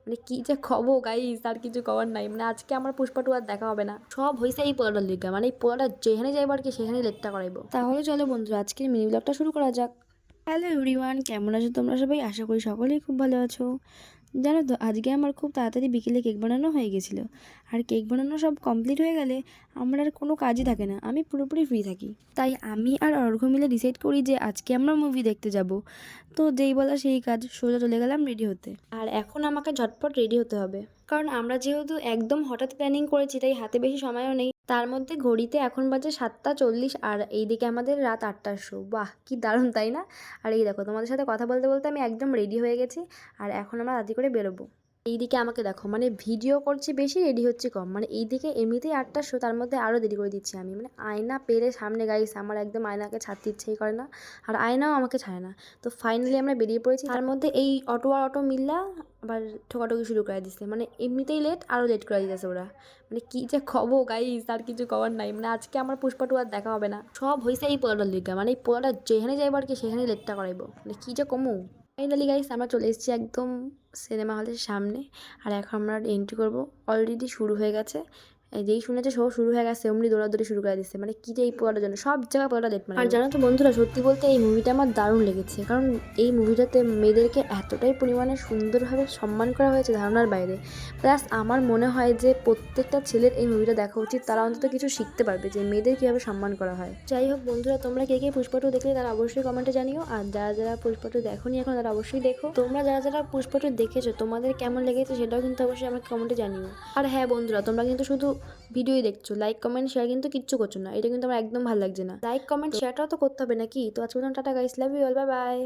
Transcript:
মানে কি যে খবর গাইস, আর কিছু করার নাই। মানে আজকে আমার পুষ্পা টু আর দেখা হবে না, সব হয়েছে এই পোলাটার লিগা। মানে এই পোলাটা যেখানে যাইবার কি সেখানে লেটটা করাইবো। তাহলে চলো বন্ধুরা আজকের মিনি ব্লগটা শুরু করা যাক। হ্যালো এভরিওয়ান, কেমন আছো তোমরা সবাই? আশা করি সকলেই খুব ভালো আছো। জানো তো আজকে আমার খুব তাড়াতাড়ি বিকেলে কেক বানানো হয়ে গেছিলো। আর কেক বানানো সব কমপ্লিট হয়ে গেলে আমার আর কোনো কাজই থাকে না, আমি পুরোপুরি ফ্রি থাকি। তাই আমি আর অর্ঘ্য মিলে ডিসাইড করি যে আজকে আমরা মুভি দেখতে যাব। তো যেই বলা সেই কাজ, সোজা চলে গেলাম রেডি হতে। আর এখন আমাকে ঝটপট রেডি হতে হবে, কারণ আমরা যেহেতু একদম হঠাৎ প্ল্যানিং করেছি তাই হাতে বেশি সময়ও নেই। তার মধ্যে ঘড়িতে এখন বাজে 7টা 40 আর এইদিকে আমাদের রাত 8টার শো। বাহ কি দারুণ তাই না? আর এই দেখো তোমাদের সাথে কথা বলতে বলতে আমি একদম রেডি হয়ে গেছি। আর এখন আমরা রাজি করে বেরোবো। এইদিকে আমাকে দেখো, মানে ভিডিও করছি বেশি, রেডি হচ্ছে কম। মানে এইদিকে এমনিতেই 8টার শো, তার মধ্যে আরও দেরি করে দিচ্ছি আমি। মানে আয়না পেরে সামনে গাইস, আমার একদম আয়নাকে ছাড়তে ইচ্ছেই করে না, আর আয়নাও আমাকে ছাড়ে না। তো ফাইনালি আমরা বেরিয়ে পড়েছি। তার মধ্যে এই অটো আর অটো মিললা আবার ঠোকাঠুকি শুরু করে দিচ্ছে। মানে এমনিতেই লেট, আরও লেট করে দিতেছে ওরা। মানে কি যে খবর গাইস, আর কিছু করার নাই। মানে আজকে আমার পুষ্পা টু আর দেখা হবে না, সব হয়েছে এই পোলাটার লিগা। মানে এই পোলাটা যেখানে যাইবার কি সেখানে লেটটা করাইবো। মানে কি যে কমু। ফাইনালি গাইস আমরা চলে এসেছি একদম সিনেমা হলের সামনে। আর এখন আমরা এন্ট্রি করবো, অলরেডি শুরু হয়ে গেছে। যেই শুনেছে শো শুরু হয়ে গেছে অমনি দৌড়াদৌড়ি শুরু করে দিচ্ছে। মানে কি যে এই পোলাটার জন্য সব জায়গায় পোলাটা লেট। মানে আর জানো তো বন্ধুরা, সত্যি বলতে এই মুভিটা আমার দারুণ লেগেছে, কারণ এই মুভিটাতে মেয়েদেরকে এতটাই পরিমাণে সুন্দরভাবে সম্মান করা হয়েছে ধারণার বাইরে। প্লাস আমার মনে হয় যে প্রত্যেকটা ছেলের এই মুভিটা দেখা উচিত, তারা অন্তত কিছু শিখতে পারবে যে মেয়েদের কীভাবে সম্মান করা হয়। যাই হোক বন্ধুরা, তোমরা কে কে পুষ্পা টু দেখলে তারা অবশ্যই কমেন্টে জানিও। আর যারা যারা পুষ্পা টু দেখোনি এখন তারা অবশ্যই দেখো। তোমরা যারা যারা পুষ্পা টু দেখেছো তোমাদের কেমন লেগেছে সেটাও কিন্তু অবশ্যই আমাকে কমেন্টে জানিও। আর হ্যাঁ বন্ধুরা, তোমরা কিন্তু শুধু ভিডিওই দেখছো, লাইক কমেন্ট শেয়ার কিন্তু কিচ্ছু করছো না। এটা কিন্তু আমার একদম ভালো লাগছে না। লাইক কমেন্ট শেয়ারটাও তো করতে হবে নাকি? তো আজকে tata guys, love you all, bye by.